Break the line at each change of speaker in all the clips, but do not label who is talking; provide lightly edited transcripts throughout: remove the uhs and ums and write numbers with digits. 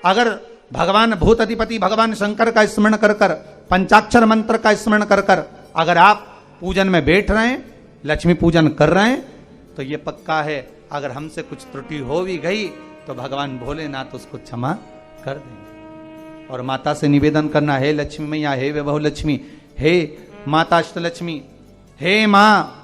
अगर भगवान भूत अधिपति भगवान शंकर का स्मरण कर कर, पंचाक्षर मंत्र का स्मरण कर कर अगर आप पूजन में बैठ रहे हैं, लक्ष्मी पूजन कर रहे हैं, तो ये पक्का है अगर हमसे कुछ त्रुटि हो भी गई तो भगवान भोलेनाथ उसको क्षमा कर देंगे। और माता से निवेदन करना, हे लक्ष्मी मैया, हे विभव लक्ष्मी, हे माता अष्टलक्ष्मी, हे माँ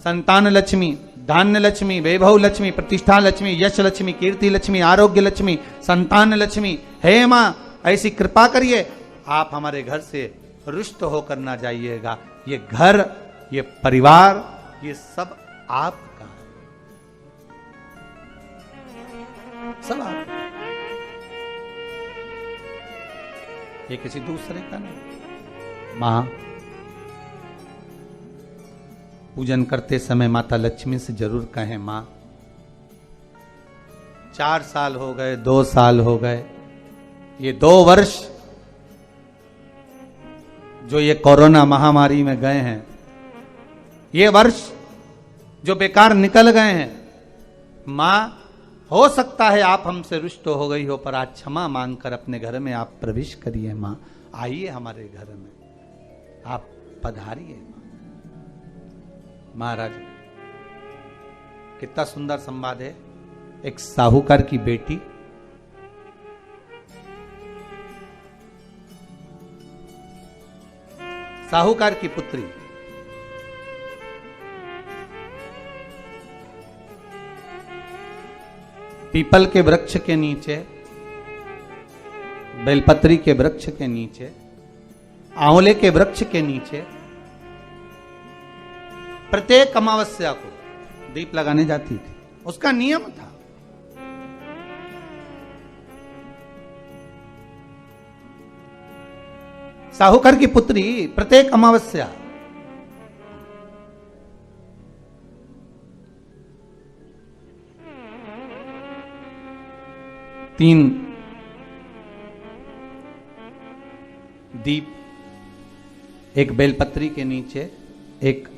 संतान लक्ष्मी, धान्य लक्ष्मी, वैभव लक्ष्मी, प्रतिष्ठा लक्ष्मी, यश लक्ष्मी, कीर्ति लक्ष्मी, आरोग्य लक्ष्मी, संतान लक्ष्मी, हे माँ ऐसी कृपा करिए, आप हमारे घर से रुष्ट होकर ना जाइएगा। ये घर, ये परिवार, ये सब आपका है, सब आपका, ये किसी दूसरे का नहीं। मां पूजन करते समय माता लक्ष्मी से जरूर कहें, मां 4 साल हो गए, 2 साल हो गए, ये 2 वर्ष जो ये कोरोना महामारी में गए हैं, ये वर्ष जो बेकार निकल गए हैं, मां हो सकता है आप हमसे रुष्ट हो गई हो, पर आज क्षमा मांगकर अपने घर में आप प्रवेश करिए। मां आइए हमारे घर में, आप पधारिए। महाराज कितना सुंदर संवाद है। एक साहूकार की बेटी साहूकार की पुत्री पीपल के वृक्ष के नीचे, बेलपत्री के वृक्ष के नीचे, आंवले के वृक्ष के नीचे प्रत्येक अमावस्या को दीप लगाने जाती थी। उसका नियम था। साहूकार की पुत्री प्रत्येक अमावस्या तीन दीप, एक बेलपत्री के नीचे, एक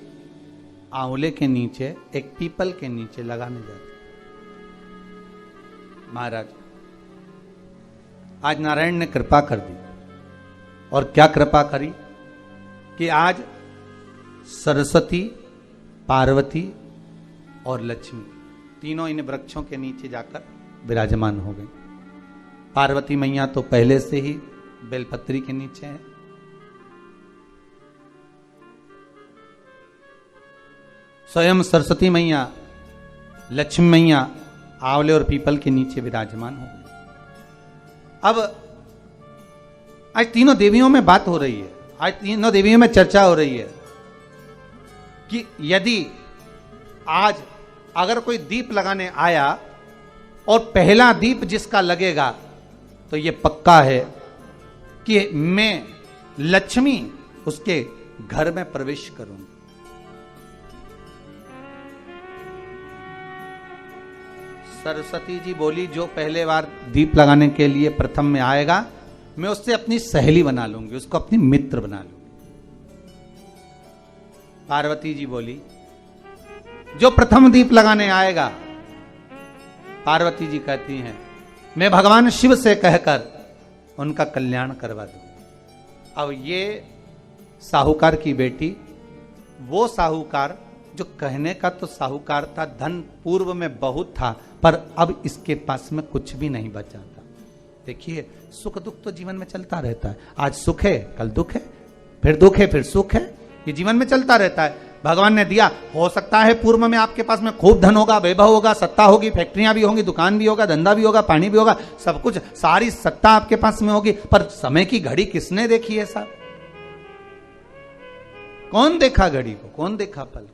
आंवले के नीचे, एक पीपल के नीचे लगाने जाते। महाराज आज नारायण ने कृपा कर दी, और क्या कृपा करी कि आज सरस्वती, पार्वती और लक्ष्मी तीनों इन वृक्षों के नीचे जाकर विराजमान हो गई। पार्वती मैया तो पहले से ही बेलपत्री के नीचे है, स्वयं सरस्वती मैया, लक्ष्मी मैया आंवले और पीपल के नीचे विराजमान हो गई। अब आज तीनों देवियों में बात हो रही है, आज तीनों देवियों में चर्चा हो रही है कि यदि आज अगर कोई दीप लगाने आया और पहला दीप जिसका लगेगा तो ये पक्का है कि मैं लक्ष्मी उसके घर में प्रवेश करूंगी। सरस्वती जी बोली, जो पहले बार दीप लगाने के लिए प्रथम में आएगा मैं उससे अपनी सहेली बना लूंगी, उसको अपनी मित्र बना लूंगी। पार्वती जी बोली, जो प्रथम दीप लगाने आएगा, पार्वती जी कहती हैं मैं भगवान शिव से कहकर उनका कल्याण करवा दूंगी। अब ये साहूकार की बेटी, वो साहूकार जो कहने का तो साहूकार था, धन पूर्व में बहुत था, पर अब इसके पास में कुछ भी नहीं बचा था। देखिए सुख दुख तो जीवन में चलता रहता है, आज सुख है कल दुख है, फिर दुख है फिर सुख है, ये जीवन में चलता रहता है। भगवान ने दिया, हो सकता है पूर्व में आपके पास में खूब धन होगा, वैभव होगा, सत्ता होगी, फैक्ट्रियां भी होंगी, दुकान भी होगा, धंधा भी होगा, पानी भी होगा, सब कुछ, सारी सत्ता आपके पास में होगी, पर समय की घड़ी किसने देखी है साहब? कौन देखा घड़ी को, कौन देखा पल?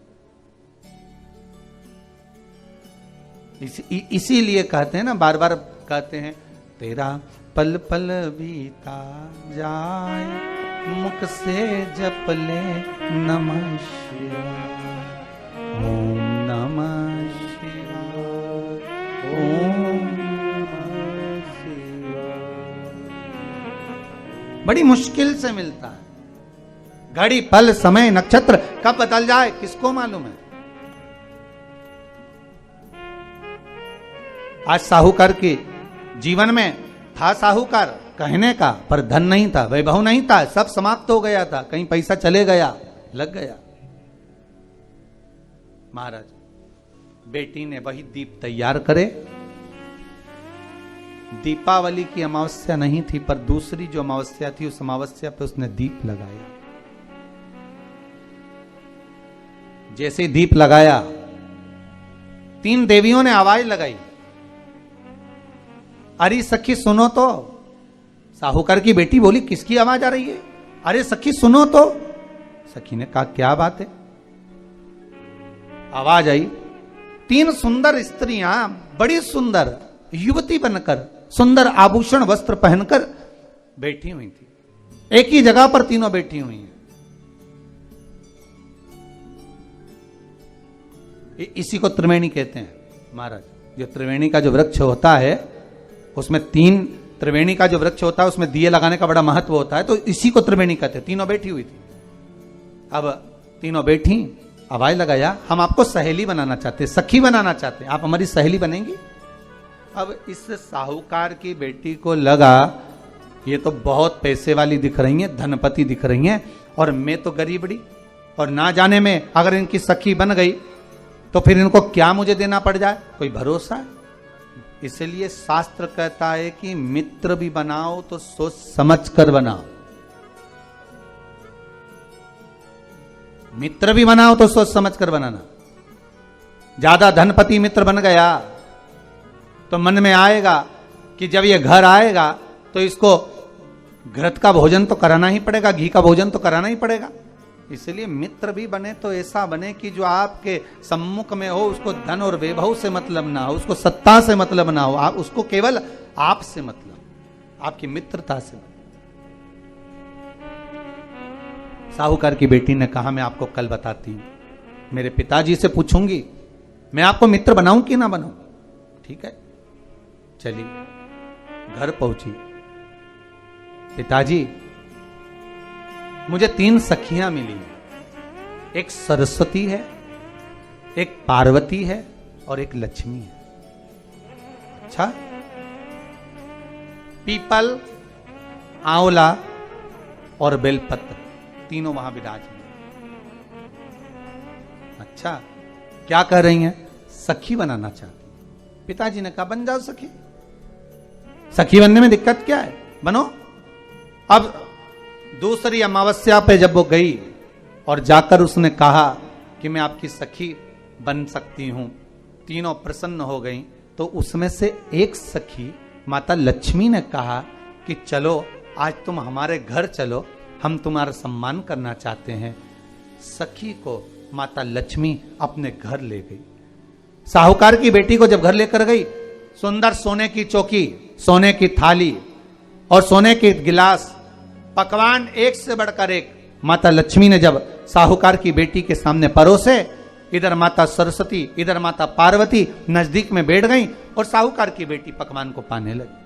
इसीलिए कहते हैं ना, बार बार कहते हैं, तेरा पल पल बीता जाए, मुख से जप ले नमः शिवाय, ओम नमः शिवाय, ओम नमः शिवाय। बड़ी मुश्किल से मिलता है। घड़ी पल समय नक्षत्र कब बदल जाए किसको मालूम है? आज साहूकार के जीवन में था साहूकार कहने का, पर धन नहीं था, वैभव नहीं था, सब समाप्त हो गया था, कहीं पैसा चले गया, लग गया। महाराज बेटी ने वही दीप तैयार करे। दीपावली की अमावस्या नहीं थी, पर दूसरी जो अमावस्या थी उस अमावस्या पे उसने दीप लगाया। जैसे दीप लगाया, 3 देवियों ने आवाज लगाई, अरे सखी सुनो तो। साहूकार की बेटी बोली, किसकी आवाज आ रही है? अरे सखी सुनो तो। सखी ने कहा, क्या बात है? आवाज आई, 3 सुंदर स्त्रियां, बड़ी सुंदर युवती बनकर, सुंदर आभूषण वस्त्र पहनकर बैठी हुई थी। एक ही जगह पर तीनों बैठी हुई हैं। इसी को त्रिवेणी कहते हैं महाराज। जो त्रिवेणी का जो वृक्ष होता है उसमें 3, त्रिवेणी का जो वृक्ष होता है उसमें दिए लगाने का बड़ा महत्व होता है, तो इसी को त्रिवेणी कहते हैं। तीनों बैठी हुई थी। अब तीनों बैठी, आवाज लगाया, हम आपको सहेली बनाना चाहते, सखी बनाना चाहते, आप हमारी सहेली बनेंगी? अब इस साहूकार की बेटी को लगा ये तो बहुत पैसे वाली दिख रही हैं, धनपति दिख रही हैं, और मैं तो गरीबड़ी, और ना जाने में अगर इनकी सखी बन गई तो फिर इनको क्या मुझे देना पड़ जाए, कोई भरोसा है? इसलिए शास्त्र कहता है कि मित्र भी बनाओ तो सोच समझ कर बनाओ। मित्र भी बनाओ तो सोच समझ कर बनाना। ज्यादा धनपति मित्र बन गया तो मन में आएगा कि जब ये घर आएगा तो इसको घृत का भोजन तो कराना ही पड़ेगा, घी का भोजन तो कराना ही पड़ेगा। इसलिए मित्र भी बने तो ऐसा बने कि जो आपके सम्मुख में हो, उसको धन और वैभव से मतलब ना हो, उसको सत्ता से मतलब ना हो, आप उसको केवल आपसे मतलब, आपकी मित्रता से। साहूकार की बेटी ने कहा, मैं आपको कल बताती हूं, मेरे पिताजी से पूछूंगी मैं आपको मित्र बनाऊं कि ना बनाऊं। ठीक है, चलिए घर पहुंची। पिताजी, मुझे 3 सखियां मिली, एक सरस्वती है, एक पार्वती है और एक लक्ष्मी है। अच्छा, पीपल, आंवला और बेलपत्र तीनों वहां विराजमान। अच्छा, क्या कह रही हैं? सखी बनाना चाहती। पिताजी ने कहा, बन जाओ सखी। सखी बनने में दिक्कत क्या है, बनो। अब दूसरी अमावस्या पे जब वो गई और जाकर उसने कहा कि मैं आपकी सखी बन सकती हूं, तीनों प्रसन्न हो गईं। तो उसमें से एक सखी माता लक्ष्मी ने कहा कि चलो आज तुम हमारे घर चलो, हम तुम्हारा सम्मान करना चाहते हैं। सखी को माता लक्ष्मी अपने घर ले गई। साहूकार की बेटी को जब घर लेकर गई, सुंदर सोने की चौकी, सोने की थाली और सोने के गिलास, पकवान एक से बढ़कर एक माता लक्ष्मी ने जब साहूकार की बेटी के सामने परोसे, इधर माता सरस्वती, इधर माता पार्वती नजदीक में बैठ गईं और साहूकार की बेटी पकवान को पाने लगी।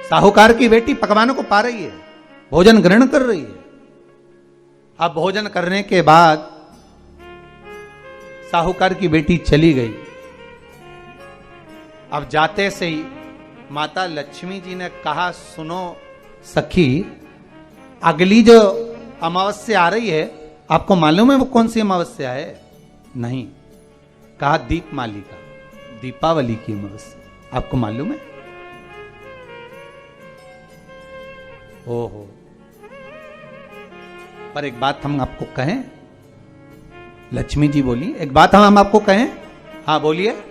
साहूकार की बेटी पकवानों को पा रही है, भोजन ग्रहण कर रही है। अब भोजन करने के बाद साहूकार की बेटी चली गई। अब जाते से ही माता लक्ष्मी जी ने कहा, सुनो सखी, अगली जो अमावस्या आ रही है, आपको मालूम है वो कौन सी अमावस्या है? नहीं। कहा, दीपमालिका, दीपावली की अमावस्या, आपको मालूम है? ओहो, पर एक बात हम आपको कहें। लक्ष्मी जी बोली, एक बात हम आपको कहें। हाँ बोलिए।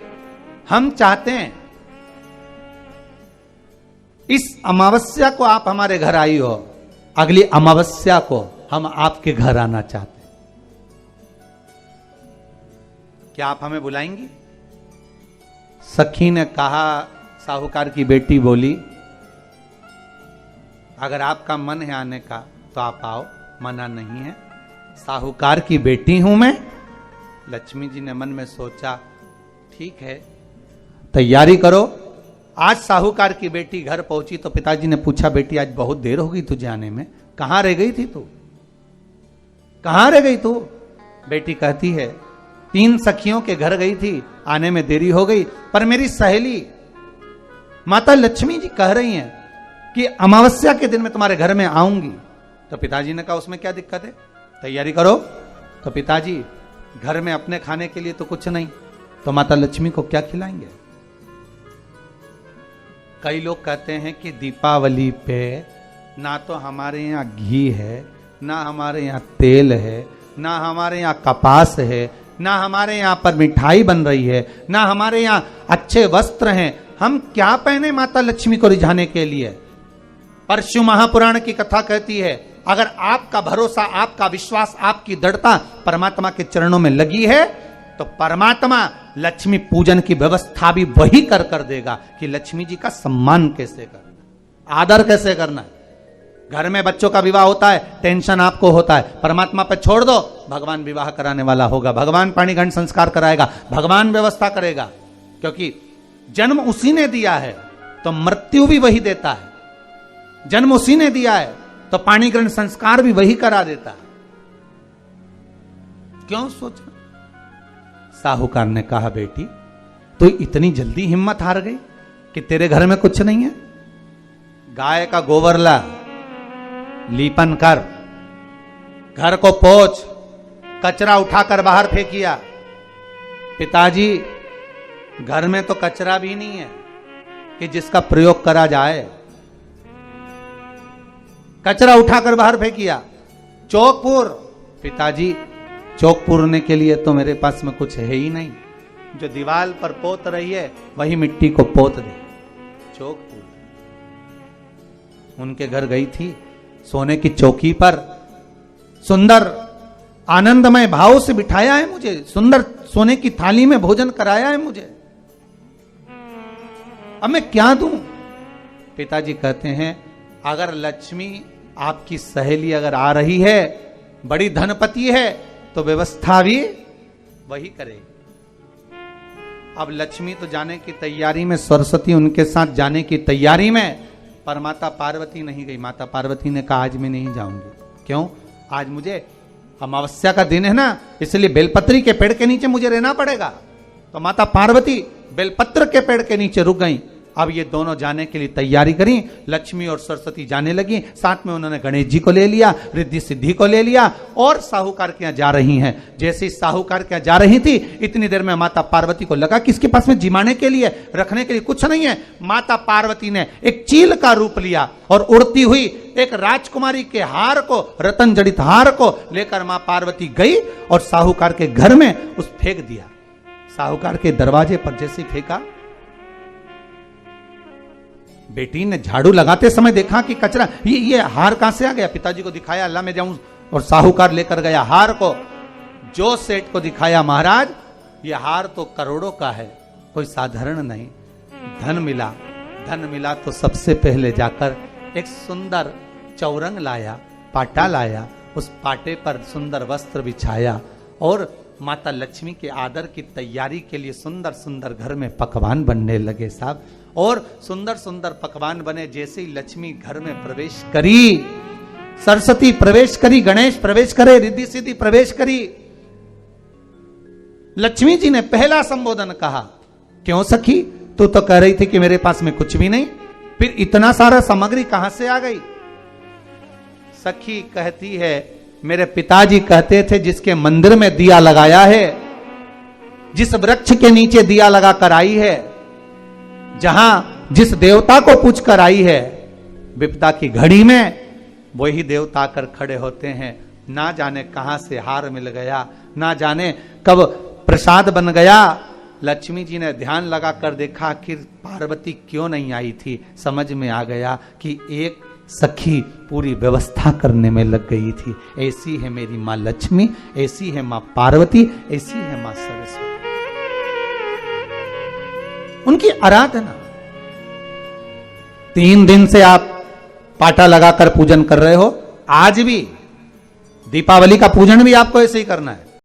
हम चाहते हैं इस अमावस्या को आप हमारे घर आई हो, अगली अमावस्या को हम आपके घर आना चाहते हैं, क्या आप हमें बुलाएंगी? सखी ने कहा, साहूकार की बेटी बोली, अगर आपका मन है आने का तो आप आओ, मना नहीं है। साहूकार की बेटी हूं मैं। लक्ष्मी जी ने मन में सोचा, ठीक है, तैयारी करो। आज साहूकार की बेटी घर पहुंची तो पिताजी ने पूछा, बेटी आज बहुत देर हो गई तुझे आने में, कहां रह गई थी तू, कहां रह गई तू? बेटी कहती है, 3 सखियों के घर गई थी, आने में देरी हो गई, पर मेरी सहेली माता लक्ष्मी जी कह रही हैं कि अमावस्या के दिन मैं तुम्हारे घर में आऊंगी। तो पिताजी ने कहा उसमें क्या दिक्कत है, तैयारी करो। तो पिताजी घर में अपने खाने के लिए तो कुछ नहीं, तो माता लक्ष्मी को क्या खिलाएंगे। कई लोग कहते हैं कि दीपावली पे ना तो हमारे यहाँ घी है, ना हमारे यहाँ तेल है, ना हमारे यहाँ कपास है, ना हमारे यहाँ पर मिठाई बन रही है, ना हमारे यहाँ अच्छे वस्त्र हैं, हम क्या पहने माता लक्ष्मी को रिझाने के लिए। परशु महापुराण की कथा कहती है अगर आपका भरोसा, आपका विश्वास, आपकी दृढ़ता परमात्मा के चरणों में लगी है तो परमात्मा लक्ष्मी पूजन की व्यवस्था भी वही कर देगा कि लक्ष्मी जी का सम्मान कैसे करना, आदर कैसे करना है। घर में बच्चों का विवाह होता है, टेंशन आपको होता है, परमात्मा पे छोड़ दो, भगवान विवाह कराने वाला होगा, भगवान पाणिग्रहण संस्कार कराएगा, भगवान व्यवस्था करेगा, क्योंकि जन्म उसी ने दिया है तो मृत्यु भी वही देता है। जन्म उसी ने दिया है तो पाणिग्रहण संस्कार भी वही करा देता है। क्यों सोचा। साहूकार ने कहा बेटी तो इतनी जल्दी हिम्मत हार गई कि तेरे घर में कुछ नहीं है। गाय का गोबर ला, लीपन कर, घर को पोंछ, कचरा उठाकर बाहर फेंकिया। पिताजी घर में तो कचरा भी नहीं है कि जिसका प्रयोग करा जाए। कचरा उठाकर बाहर फेंकिया। चौकपुर, पिताजी चौक पूरने के लिए तो मेरे पास में कुछ है ही नहीं, जो दीवार पर पोत रही है वही मिट्टी को पोत दे। चौक पूर उनके घर गई थी, सोने की चौकी पर सुंदर आनंदमय भाव से बिठाया है मुझे, सुंदर सोने की थाली में भोजन कराया है मुझे, अब मैं क्या दूं। पिताजी कहते हैं अगर लक्ष्मी आपकी सहेली अगर आ रही है, बड़ी धनपति है, तो व्यवस्था भी वही करेगी। अब लक्ष्मी तो जाने की तैयारी में, सरस्वती उनके साथ जाने की तैयारी में, पर माता पार्वती नहीं गई। माता पार्वती ने कहा आज मैं नहीं जाऊंगी। क्यों? आज मुझे अमावस्या का दिन है ना, इसलिए बेलपत्री के पेड़ के नीचे मुझे रहना पड़ेगा। तो माता पार्वती बेलपत्र के पेड़ के नीचे रुक गई। अब ये दोनों जाने के लिए तैयारी करी। लक्ष्मी और सरस्वती जाने लगी, साथ में उन्होंने गणेश जी को ले लिया, रिद्धि सिद्धि को ले लिया और साहूकार के यहाँ जा रही हैं। जैसे ही साहूकार के यहाँ जा रही थी, इतनी देर में माता पार्वती को लगा कि इसके पास में जिमाने के लिए, रखने के लिए कुछ नहीं है। माता पार्वती ने एक चील का रूप लिया और उड़ती हुई एक राजकुमारी के हार को, रतन जड़ित हार को लेकर मां पार्वती गई और साहूकार के घर में उस फेंक दिया। साहूकार के दरवाजे पर जैसे फेंका, बेटी ने झाड़ू लगाते समय देखा कि कचरा, ये हार कहां से आ गया। पिताजी को दिखाया, अल्लाह में जाऊं, और साहूकार लेकर गया हार को। जो सेठ को दिखाया, महाराज ये हार तो करोड़ों का है, कोई साधारण नहीं। धन मिला, धन मिला तो सबसे पहले जाकर एक सुंदर चौरंग लाया, पाटा लाया, उस पाटे पर सुंदर वस्त्र बिछाया और माता लक्ष्मी के आदर की तैयारी के लिए सुंदर सुंदर घर में पकवान बनने लगे साहब। और सुंदर सुंदर पकवान बने। जैसे ही लक्ष्मी घर में प्रवेश करी, सरस्वती प्रवेश करी, गणेश प्रवेश करे, रिद्धि सिद्धि प्रवेश करी, लक्ष्मी जी ने पहला संबोधन कहा, क्यों सखी, तू तो कह रही थी कि मेरे पास में कुछ भी नहीं, फिर इतना सारा सामग्री कहां से आ गई। सखी कहती है, मेरे पिताजी कहते थे जिसके मंदिर में दिया लगाया है, जिस वृक्ष के नीचे दिया लगा कर आई है, जहां जिस देवता को पूछ कर आई है, विपदा की घड़ी में वही देवता आकर खड़े होते हैं। ना जाने कहां से हार मिल गया, ना जाने कब प्रसाद बन गया। लक्ष्मी जी ने ध्यान लगा कर देखा, आखिर पार्वती क्यों नहीं आई थी। समझ में आ गया कि एक सखी पूरी व्यवस्था करने में लग गई थी। ऐसी है मेरी मां लक्ष्मी, ऐसी है मां पार्वती, ऐसी है मां सरस्वती। उनकी आराधना 3 दिन से आप पाटा लगाकर पूजन कर रहे हो। आज भी दीपावली का पूजन भी आपको ऐसे ही करना है।